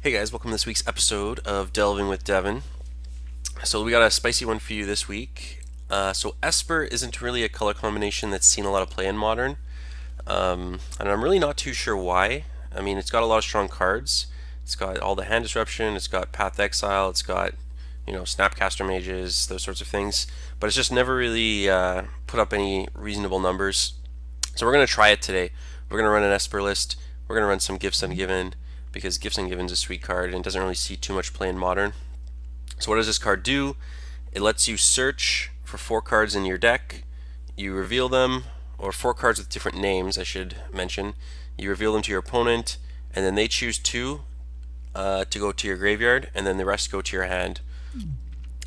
Hey guys, welcome to this week's episode of Delving with Devin. So we got a spicy one for you this week. So Esper isn't really a color combination that's seen a lot of play in Modern, and I'm really not too sure why. I mean, it's got a lot of strong cards. It's got all the hand disruption. It's got Path Exile. It's got Snapcaster Mages, those sorts of things. But it's just never really put up any reasonable numbers. So we're gonna try it today. We're gonna run an Esper list. We're gonna run some Gifts Ungiven because Gifts Ungiven's a sweet card and doesn't really see too much play in Modern. So what does this card do? It lets you search for 4 cards in your deck. You reveal them, or 4 cards with different names, I should mention. You reveal them to your opponent, and then they choose two to go to your graveyard, and then the rest go to your hand.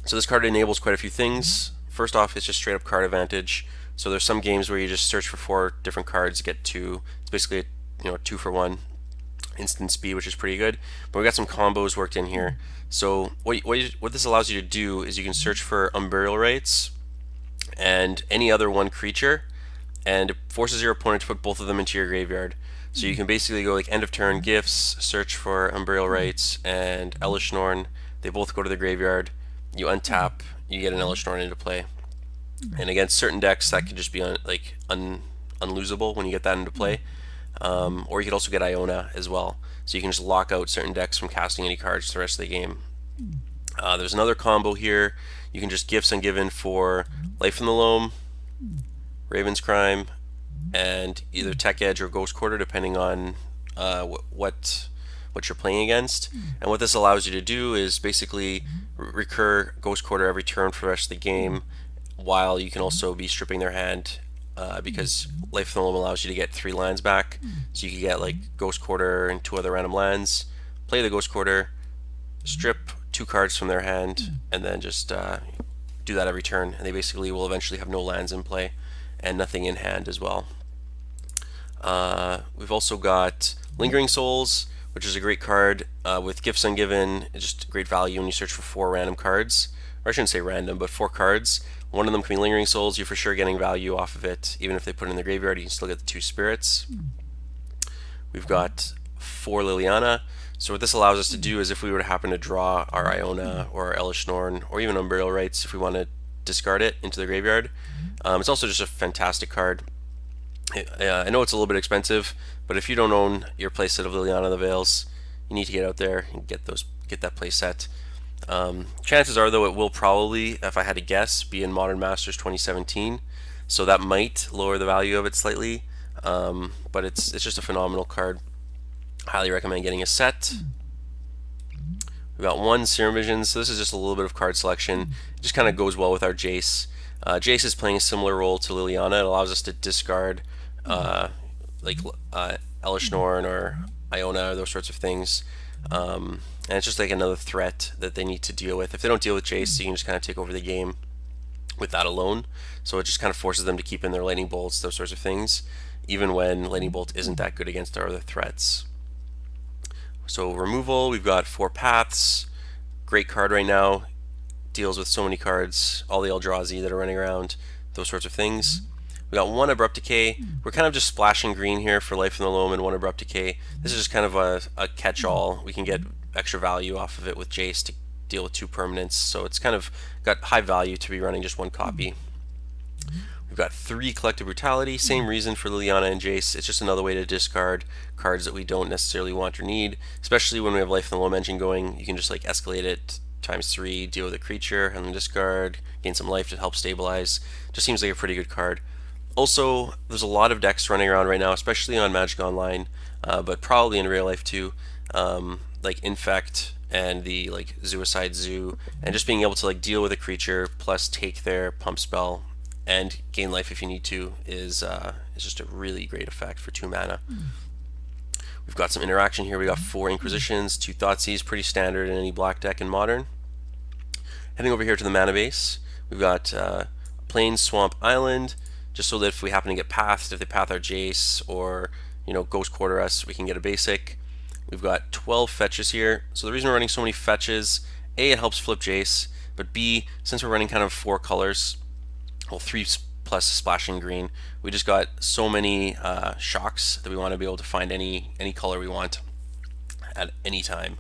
So this card enables quite a few things. First off, it's just straight up card advantage. So there's some games where you just search for 4 different cards, get two. It's basically a 2-for-1 instant speed, which is pretty good. But we got some combos worked in here. So what this allows you to do is you can search for Unburial Rites and any other one creature, and it forces your opponent to put both of them into your graveyard. So you can basically go like end of turn gifts, search for Unburial Rites and Elishnorn. They both go to the graveyard. You untap, you get an Elishnorn into play. And against certain decks, that could just be unlosable when you get that into play. Or you could also get Iona as well. So you can just lock out certain decks from casting any cards the rest of the game. There's another combo here. You can just Gifts Ungiven for Life in the Loam, Raven's Crime, and either Tech Edge or Ghost Quarter, depending on what you're playing against. And what this allows you to do is basically recur Ghost Quarter every turn for the rest of the game, while you can also be stripping their hand, because Life in the Loam allows you to get 3 lands back. So you can get like Ghost Quarter and 2 other random lands, play the Ghost Quarter, strip 2 cards from their hand, and then just do that every turn. And they basically will eventually have no lands in play and nothing in hand as well. We've also got Lingering Souls, which is a great card with Gifts Ungiven. It's just great value when you search for 4 random cards. Or I shouldn't say random, but 4 cards. One of them can be Lingering Souls. You're for sure getting value off of it. Even if they put it in the graveyard, you can still get the 2 spirits. We've got 4 Liliana. So what this allows us to do is if we were to happen to draw our Iona or our Elishnorn or even Unburial Rites, if we want to discard it into the graveyard. It's also just a fantastic card. I know it's a little bit expensive, but if you don't own your playset of Liliana the Veils, you need to get out there and get that playset. Chances are, though, it will probably, if I had to guess, be in Modern Masters 2017, so that might lower the value of it slightly. But it's just a phenomenal card. Highly recommend getting a set. We've got 1 Serum Vision, so this is just a little bit of card selection. It just kind of goes well with our Jace. Jace is playing a similar role to Liliana. It allows us to discard Elishnorn or Iona or those sorts of things. And it's just like another threat that they need to deal with. If they don't deal with Jace, you can just kind of take over the game with that alone. So it just kind of forces them to keep in their Lightning Bolts, those sorts of things, even when Lightning Bolt isn't that good against our other threats. So removal, we've got 4 Paths. Great card right now. Deals with so many cards, all the Eldrazi that are running around, those sorts of things. We got 1 Abrupt Decay. We're kind of just splashing green here for Life in the Loam and 1 Abrupt Decay. This is just kind of a catch-all. We can get extra value off of it with Jace to deal with 2 permanents, so it's kind of got high value to be running just 1 copy. We've got 3 Collective Brutality. Same reason for Liliana and Jace. It's just another way to discard cards that we don't necessarily want or need, especially when we have Life in the Loam engine going. You can just like escalate it ×3, deal with a creature, and then discard, gain some life to help stabilize. Just seems like a pretty good card. Also, there's a lot of decks running around right now, especially on Magic Online, but probably in real life too, like Infect and the like Suicide Zoo, and just being able to like deal with a creature plus take their pump spell and gain life if you need to is just a really great effect for 2 mana. We've got some interaction here. We got 4 Inquisitions, 2 Thoughtseize, pretty standard in any black deck in Modern. Heading over here to the mana base, we've got Plains, Swamp, Island, just so that if we happen to get pathed, if they path our Jace or Ghost Quarter us, we can get a basic. We've got 12 fetches here. So the reason we're running so many fetches, A, it helps flip Jace, but B, since we're running kind of 4 colors, well, 3 plus splashing green, we just got so many shocks that we want to be able to find any color we want at any time.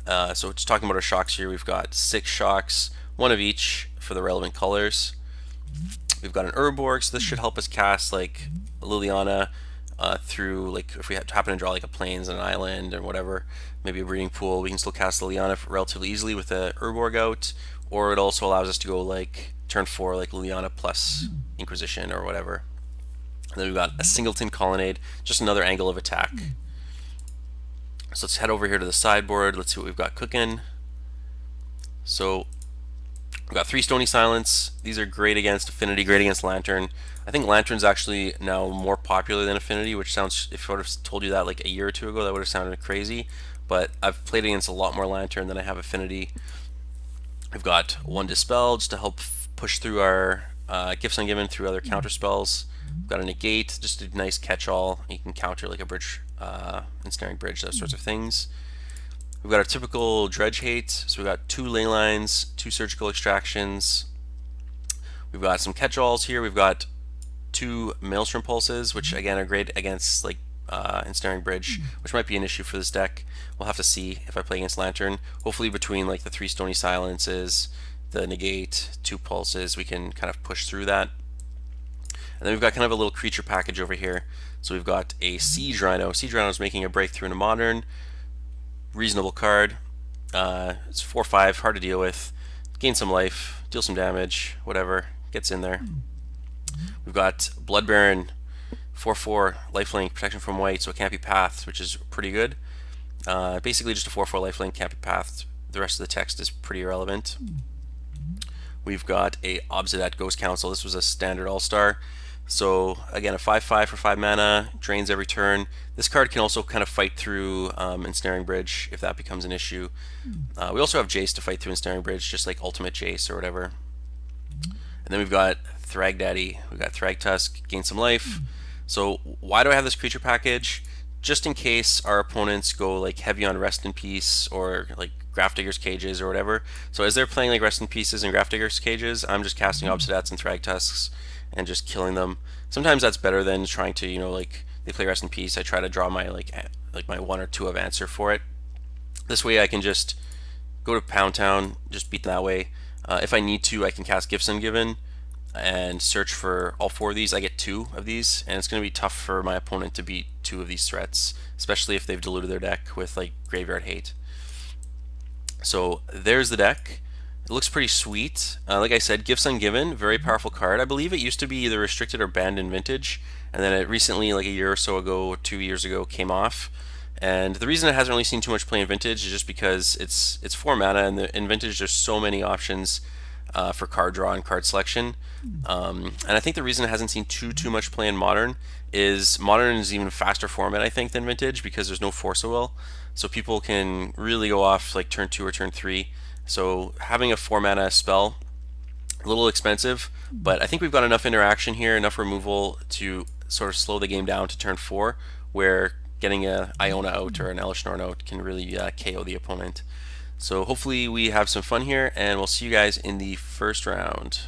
So just talking about our shocks here, we've got 6 shocks, one of each for the relevant colors. We've got an Urborg, so this should help us cast like Liliana through, like if we happen to draw like a plains and an island or whatever, maybe a breeding pool, we can still cast Liliana relatively easily with the Urborg out, or it also allows us to go like turn 4 like Liliana plus Inquisition or whatever. And then we've got a Singleton Colonnade, just another angle of attack. So let's head over here to the sideboard. Let's see what we've got cooking. So we've got 3 Stony Silence. These are great against Affinity, great against Lantern. I think Lantern's actually now more popular than Affinity, which sounds, if I would have told you that like a year or two ago, that would have sounded crazy. But I've played against a lot more Lantern than I have Affinity. We've got 1 Dispel just to help push through our Gifts Ungiven through other counter spells. We've got a Negate, just a nice catch-all. You can counter like a Bridge, Ensnaring Bridge, those sorts of things. We've got our typical Dredge Hate, so we've got 2 Ley Lines, 2 Surgical Extractions. We've got some catch-alls here. We've got 2 Maelstrom Pulses, which again are great against like Ensnaring Bridge, which might be an issue for this deck. We'll have to see if I play against Lantern. Hopefully between like the 3 Stony Silences, the Negate, 2 Pulses, we can kind of push through that. And then we've got kind of a little creature package over here. So we've got a Siege Rhino. Siege Rhino is making a breakthrough into Modern. Reasonable card. It's 4/5, hard to deal with. Gain some life, deal some damage, whatever. Gets in there. We've got Blood Baron, 4/4, lifelink, protection from white, so it can't be pathed, which is pretty good. Basically just a 4/4 lifelink, can't be pathed. The rest of the text is pretty irrelevant. We've got a Obsidian Ghost Council. This was a standard all-star. So again, a 5/5 for 5 mana, drains every turn. This card can also kind of fight through Ensnaring Bridge if that becomes an issue. We also have Jace to fight through Ensnaring Bridge, just like Ultimate Jace or whatever. And then we've got Thrag Daddy. We've got Thrag Tusk, gain some life. So why do I have this creature package? Just in case our opponents go like heavy on Rest in Peace or like Grafdigger's Cages or whatever. So as they're playing like Rest in Pieces and Grafdigger's Cages, I'm just casting Obsidats and Thrag Tusks and just killing them. Sometimes that's better than trying to, you know, like they play Rest in Peace, I try to draw my like my 1 or 2 of answer for it. This way I can just go to Pound Town, just beat them that way. If I need to, I can cast Gifts Ungiven and search for all 4 of these. I get 2 of these, and it's going to be tough for my opponent to beat 2 of these threats, especially if they've diluted their deck with like Graveyard Hate. So there's the deck. It looks pretty sweet. Like I said, Gifts Ungiven, very powerful card. I believe it used to be either restricted or banned in Vintage, and then it recently, like a year or so ago, 2 years ago, came off. And the reason it hasn't really seen too much play in Vintage is just because it's 4 mana, and in Vintage there's so many options for card draw and card selection. And I think the reason it hasn't seen too much play in Modern is Modern is even faster format, I think, than Vintage, because there's no Force of Will. So people can really go off like turn 2 or turn 3. So having a 4 mana spell, a little expensive, but I think we've got enough interaction here, enough removal to sort of slow the game down to turn 4, where getting a Iona out or an Elishnorn out can really KO the opponent. So hopefully we have some fun here, and we'll see you guys in the first round.